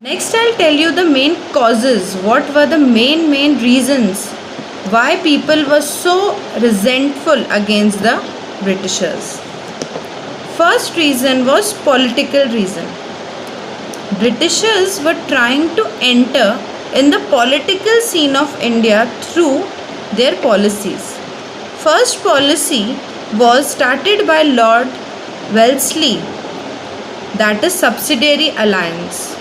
Next, I'll tell you the main causes. What were the main reasons why people were so resentful against the Britishers? First reason was political reason. Britishers were trying to enter in the political scene of India through their policies. First policy was started by Lord Wellesley, that is subsidiary alliance.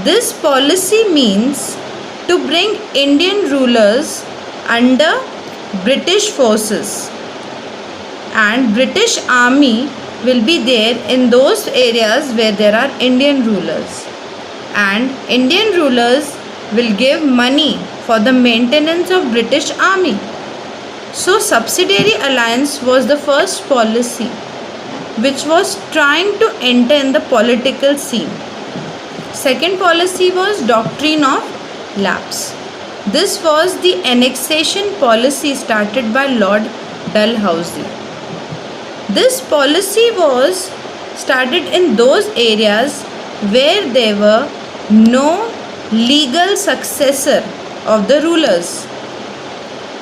This policy means to bring Indian rulers under British forces, and British army will be there in those areas where there are Indian rulers, and Indian rulers will give money for the maintenance of British army. So subsidiary alliance was the first policy which was trying to enter in the political scene. Second policy was doctrine of lapse. This was the annexation policy started by Lord Dalhousie. This policy was started in those areas where there were no legal successor of the rulers,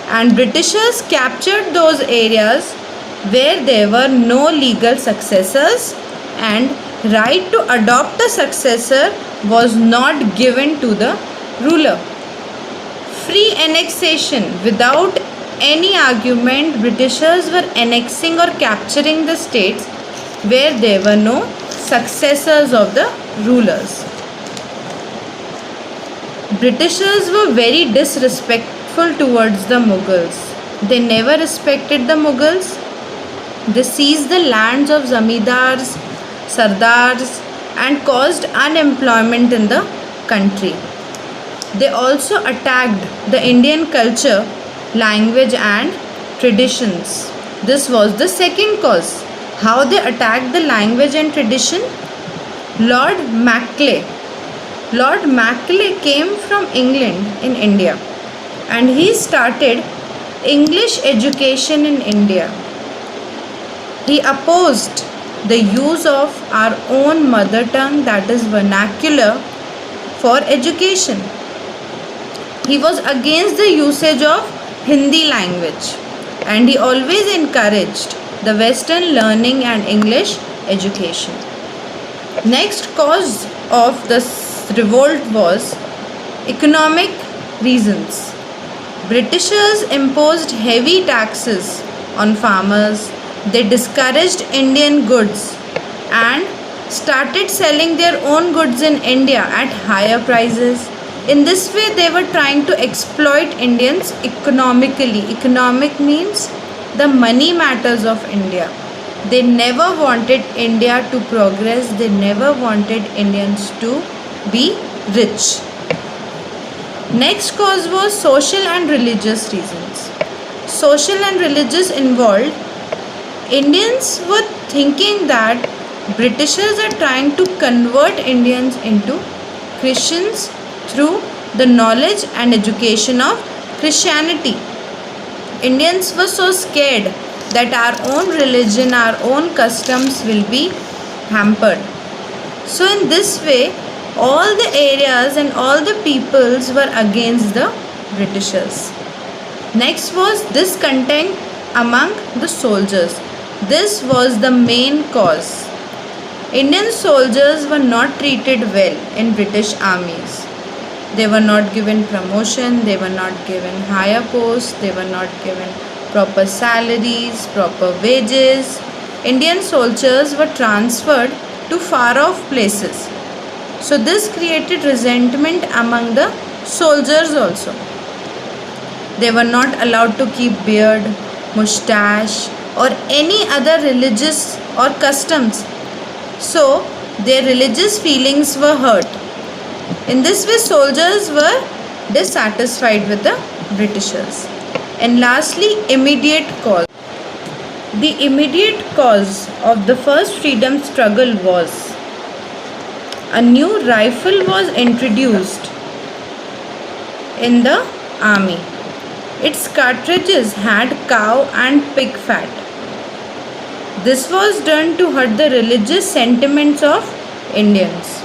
and Britishers captured those areas where there were no legal successors, and right to adopt a successor was not given to the ruler. Free annexation, without any argument, Britishers were annexing or capturing the states where there were no successors of the rulers. Britishers were very disrespectful towards the Mughals. They never respected the Mughals. They seized the lands of zamindars, sardars, and caused unemployment in the country. They also attacked the Indian culture, language, and traditions. This was the second cause. How they attacked the language and tradition? Lord Macaulay. Lord Macaulay came from England in India, and he started English education in India. He opposed the use of our own mother tongue, that is vernacular, for education. He was against the usage of Hindi language, and he always encouraged the Western learning and English education. Next cause of this revolt was economic reasons. Britishers imposed heavy taxes on farmers. They discouraged Indian goods and started selling their own goods in India at higher prices. In this way, they were trying to exploit Indians economically. Economic means the money matters of India. They never wanted India to progress. They never wanted Indians to be rich. Next cause was social and religious reasons. Social and religious involved. Indians were thinking that Britishers are trying to convert Indians into Christians through the knowledge and education of Christianity. Indians were so scared that our own religion, our own customs will be hampered. So in this way, all the areas and all the peoples were against the Britishers. Next was discontent among the soldiers. This was the main cause. Indian soldiers were not treated well in British armies. They were not given promotion, they were not given higher posts, they were not given proper salaries, proper wages. Indian soldiers were transferred to far off places. So this created resentment among the soldiers also. They were not allowed to keep beard, mustache, or any other religious or customs. So their religious feelings were hurt. In this way, soldiers were dissatisfied with the Britishers. And lastly, immediate cause. The immediate cause of the first freedom struggle was a new rifle was introduced in the army. Its cartridges had cow and pig fat. This was done to hurt the religious sentiments of Indians.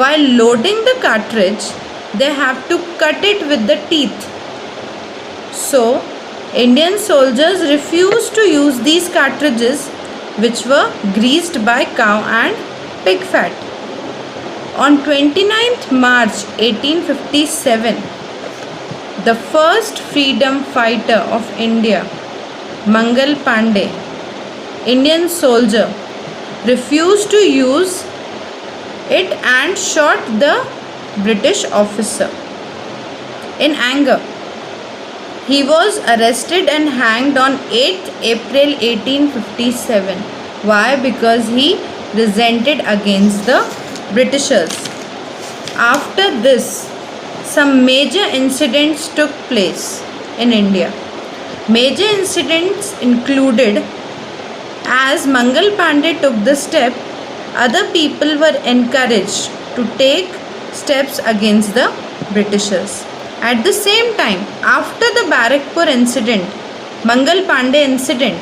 While loading the cartridge, they have to cut it with the teeth. So, Indian soldiers refused to use these cartridges, which were greased by cow and pig fat. On 29th March 1857, the first freedom fighter of India, Mangal Pandey, Indian soldier, refused to use it and shot the British officer. In anger, he was arrested and hanged on 8th April 1857. Why? Because he resented against the Britishers. After this, some major incidents took place in India. Major incidents included, as Mangal Pandey took the step, other people were encouraged to take steps against the Britishers. At the same time, after the Barakpur incident, Mangal Pandey incident,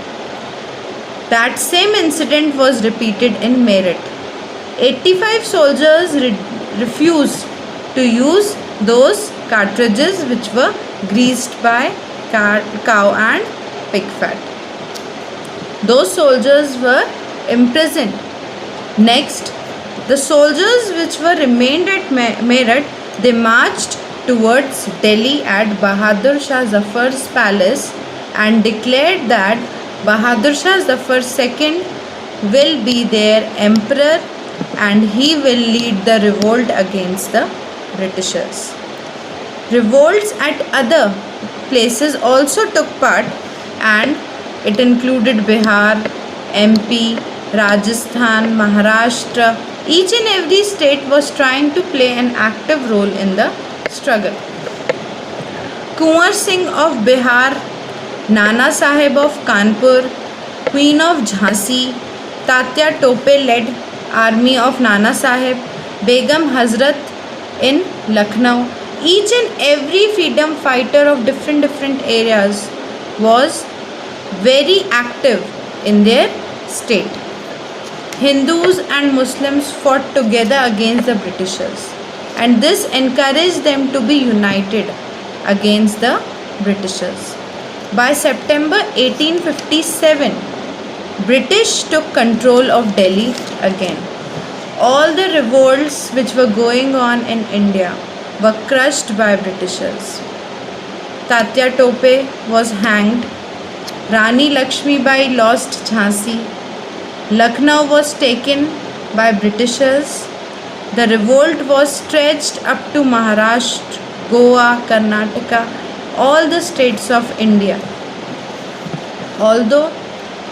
that same incident was repeated in Meerut. 85 soldiers refused to use those cartridges which were greased by cow and pig fat. Those soldiers were imprisoned. Next, the soldiers which were remained at Meerut, they marched towards Delhi at Bahadur Shah Zafar's palace and declared that Bahadur Shah Zafar II will be their emperor and he will lead the revolt against the Britishers. Revolts at other places also took part, and it included Bihar, MP, Rajasthan, Maharashtra. Each and every state was trying to play an active role in the struggle. Kunwar Singh of Bihar, Nana Sahib of Kanpur, Queen of Jhansi, Tatya Tope led army of Nana Sahib, Begum Hazrat in Lucknow. Each and every freedom fighter of different areas was very active in their state. Hindus and Muslims fought together against the Britishers, and this encouraged them to be united against the Britishers. By September 1857, British took control of Delhi again. All the revolts which were going on in India were crushed by Britishers. Tatya Tope was hanged. Rani Lakshmi Bai lost Jhansi. Lucknow was taken by Britishers. The revolt was stretched up to Maharashtra, Goa, Karnataka, all the states of India. Although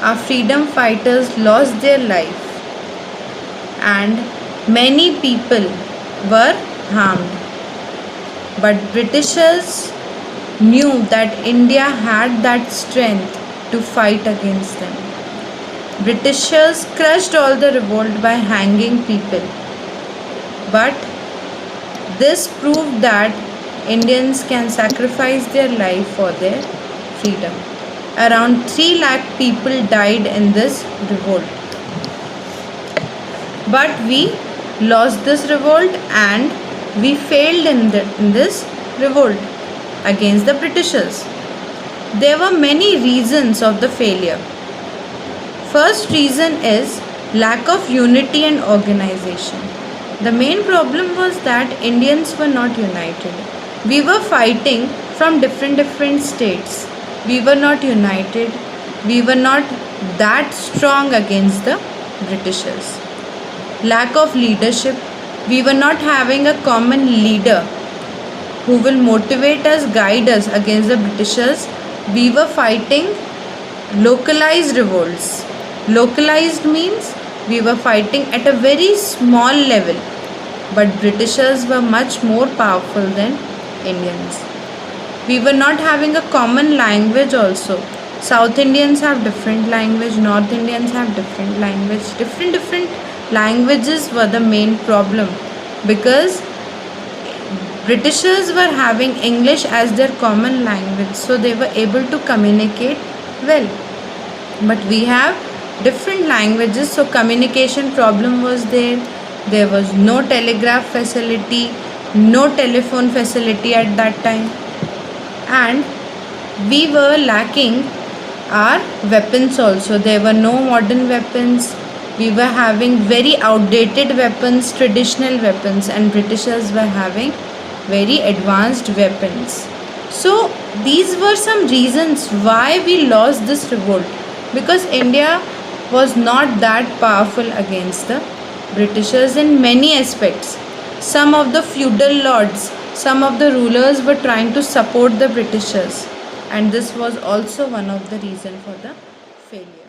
our freedom fighters lost their life and many people were harmed, but Britishers knew that India had that strength to fight against them. Britishers crushed all the revolt by hanging people, but this proved that Indians can sacrifice their life for their freedom. Around 3 lakh people died in this revolt. But we lost this revolt and we failed in this revolt against the Britishers. There were many reasons of the failure. First reason is lack of unity and organization. The main problem was that Indians were not united. We were fighting from different states. We were not united. We were not that strong against the Britishers. Lack of leadership. We were not having a common leader who will motivate us, guide us against the Britishers. We were fighting localized revolts. Localized means we were fighting at a very small level, but Britishers were much more powerful than Indians. We were not having a common language also. South Indians have different language, North Indians have different language. Different languages were the main problem because Britishers were having English as their common language, so they were able to communicate well. But we have different languages, so communication problem was there. There was no telegraph facility, no telephone facility at that time, and we were lacking our weapons also. There were no modern weapons. We were having very outdated weapons, traditional weapons, and Britishers were having very advanced weapons. So these were some reasons why we lost this revolt, because India was not that powerful against the Britishers in many aspects. Some of the feudal lords, some of the rulers were trying to support the Britishers, and this was also one of the reasons for the failure.